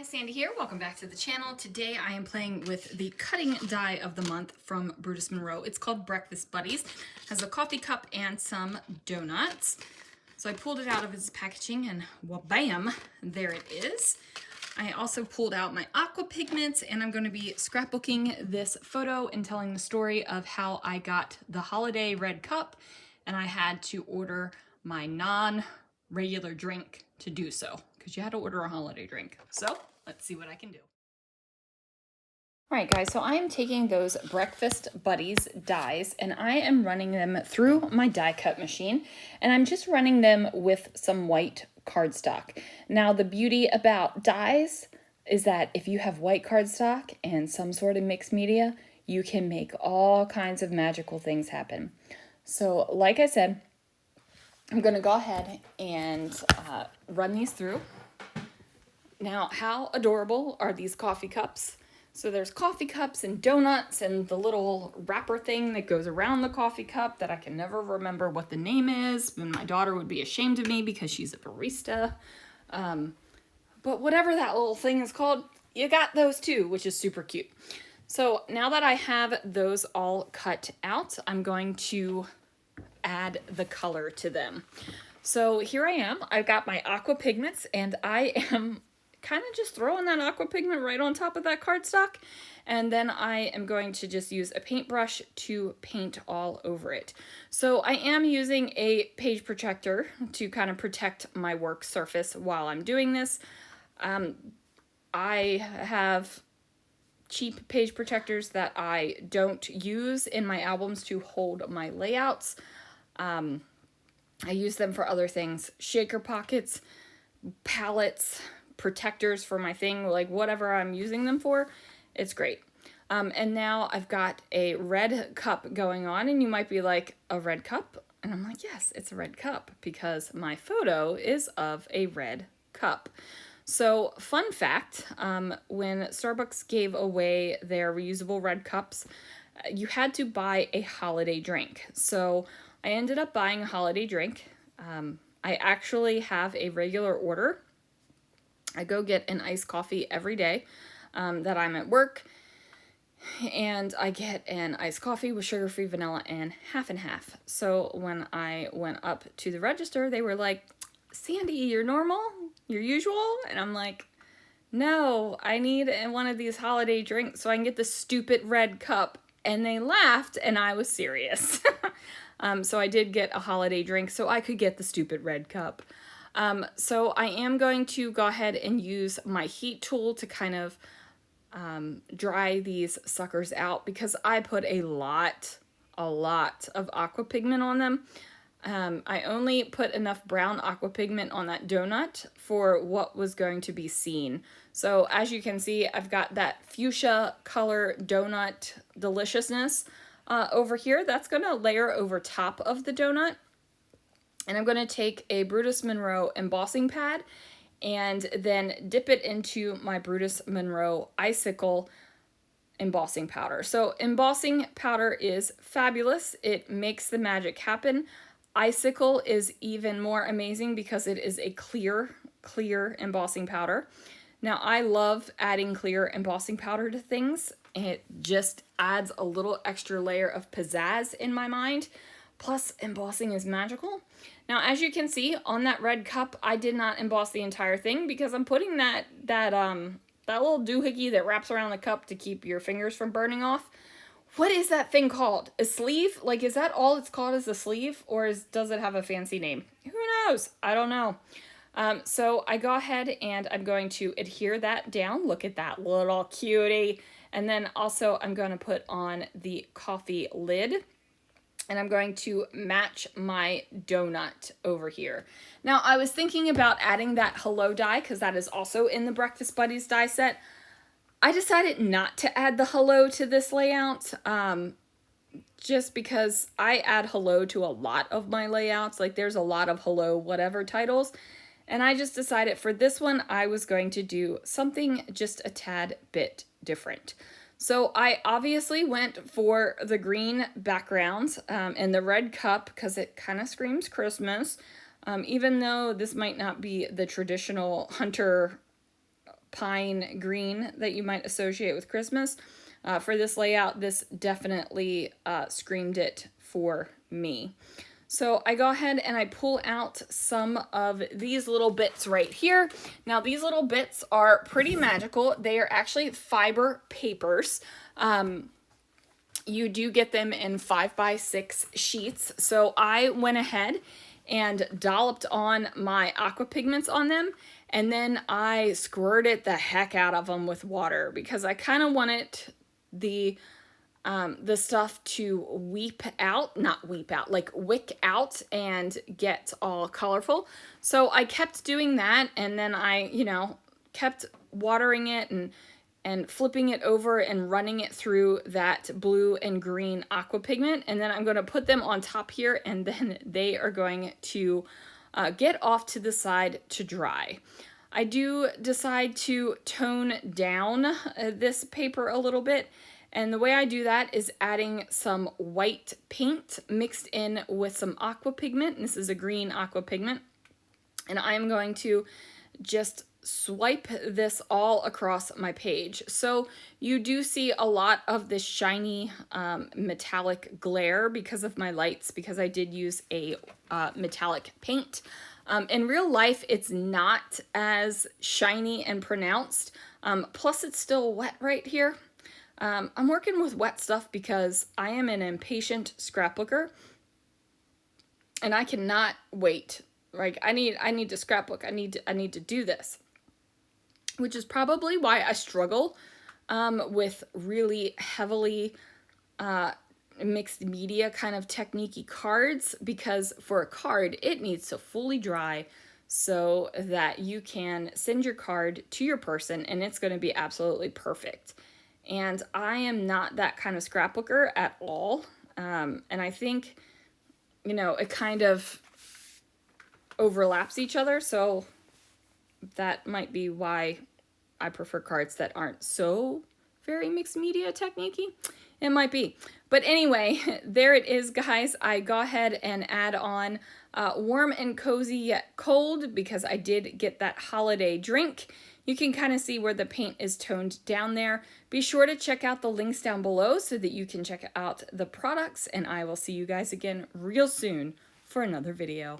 Sandy here. Welcome back to the channel. Today I am playing with the cutting die of the month from Brutus Monroe. It's called Breakfast Buddies. It has a coffee cup and some donuts. So I pulled it out of its packaging and well, bam, there it is. I also pulled out my Aqua Pigments and I'm going to be scrapbooking this photo and telling the story of how I got the holiday red cup and I had to order my non-regular drink to do so because you had to order a holiday drink. So let's see what I can do. All right, guys, so I am taking those Breakfast Buddies dies and I am running them through my die cut machine, and I'm just running them with some white cardstock. Now, the beauty about dies is that if you have white cardstock and some sort of mixed media, you can make all kinds of magical things happen. So, like I said, I'm going to go ahead and run these through. Now, how adorable are these coffee cups? So there's coffee cups and donuts and the little wrapper thing that goes around the coffee cup that I can never remember what the name is, and my daughter would be ashamed of me because she's a barista. But whatever that little thing is called, you got those too, which is super cute. So now that I have those all cut out, I'm going to add the color to them. So here I am. I've got my Aqua Pigments and I am kind of just throwing that aqua pigment right on top of that cardstock, and then I am going to just use a paintbrush to paint all over it. So I am using a page protector to kind of protect my work surface while I'm doing this. I have cheap page protectors that I don't use in my albums to hold my layouts. I use them for other things, shaker pockets, palettes, protectors for my thing, like whatever I'm using them for, it's great. And now I've got a red cup going on, and you might be like, a red cup? And I'm like, yes, it's a red cup because my photo is of a red cup. So fun fact, when Starbucks gave away their reusable red cups, you had to buy a holiday drink. So I ended up buying a holiday drink. I actually have a regular order. I go get an iced coffee every day that I'm at work, and I get an iced coffee with sugar-free vanilla and half. So when I went up to the register, they were like, Sandy, you're normal? You're usual? And I'm like, no, I need one of these holiday drinks so I can get the stupid red cup. And they laughed, and I was serious. So I did get a holiday drink so I could get the stupid red cup. So I am going to go ahead and use my heat tool to kind of dry these suckers out because I put a lot of aqua pigment on them. I only put enough brown aqua pigment on that donut for what was going to be seen. So as you can see, I've got that fuchsia color donut deliciousness over here. That's going to layer over top of the donut. And I'm going to take a Brutus Monroe embossing pad and then dip it into my Brutus Monroe icicle embossing powder. So embossing powder is fabulous. It makes the magic happen. Icicle is even more amazing because it is a clear embossing powder. Now, I love adding clear embossing powder to things. It just adds a little extra layer of pizzazz in my mind. Plus, embossing is magical. Now, as you can see on that red cup, I did not emboss the entire thing because I'm putting that little doohickey that wraps around the cup to keep your fingers from burning off. What is that thing called? A sleeve? Like, is that all it's called, is a sleeve? Or does it have a fancy name? Who knows? I don't know. So I go ahead and I'm going to adhere that down. Look at that little cutie. And then also I'm going to put on the coffee lid. And I'm going to match my donut over here. Now, I was thinking about adding that hello die because that is also in the Breakfast Buddies die set. I decided not to add the hello to this layout just because I add hello to a lot of my layouts. Like there's a lot of hello whatever titles. And I just decided for this one, I was going to do something just a tad bit different. So I obviously went for the green background and the red cup because it kind of screams Christmas. Even though this might not be the traditional hunter pine green that you might associate with Christmas, for this layout, this definitely screamed it for me. So I go ahead and I pull out some of these little bits right here. Now these little bits are pretty magical. They are actually fiber papers. You do get them in 5x6 sheets. So I went ahead and dolloped on my aqua pigments on them, and then I squirted the heck out of them with water because I kind of wanted the stuff to wick out and get all colorful. So I kept doing that, and then I, kept watering it and flipping it over and running it through that blue and green aqua pigment. And then I'm going to put them on top here, and then they are going to get off to the side to dry. I do decide to tone down this paper a little bit. And the way I do that is adding some white paint mixed in with some aqua pigment. This is a green aqua pigment. And I'm going to just swipe this all across my page. So you do see a lot of this shiny metallic glare because of my lights, because I did use a metallic paint. In real life, it's not as shiny and pronounced. Plus, it's still wet right here. I'm working with wet stuff because I am an impatient scrapbooker, and I cannot wait. Like I need to scrapbook. I need to do this, which is probably why I struggle with really heavily mixed media kind of technique-y cards, because for a card it needs to fully dry so that you can send your card to your person and it's going to be absolutely perfect. And I am not that kind of scrapbooker at all. And I think, it kind of overlaps each other. So that might be why I prefer cards that aren't so very mixed media technique-y. It might be. But anyway, there it is, guys. I go ahead and add on warm and cozy yet cold because I did get that holiday drink. You can kind of see where the paint is toned down there. Be sure to check out the links down below so that you can check out the products, and I will see you guys again real soon for another video.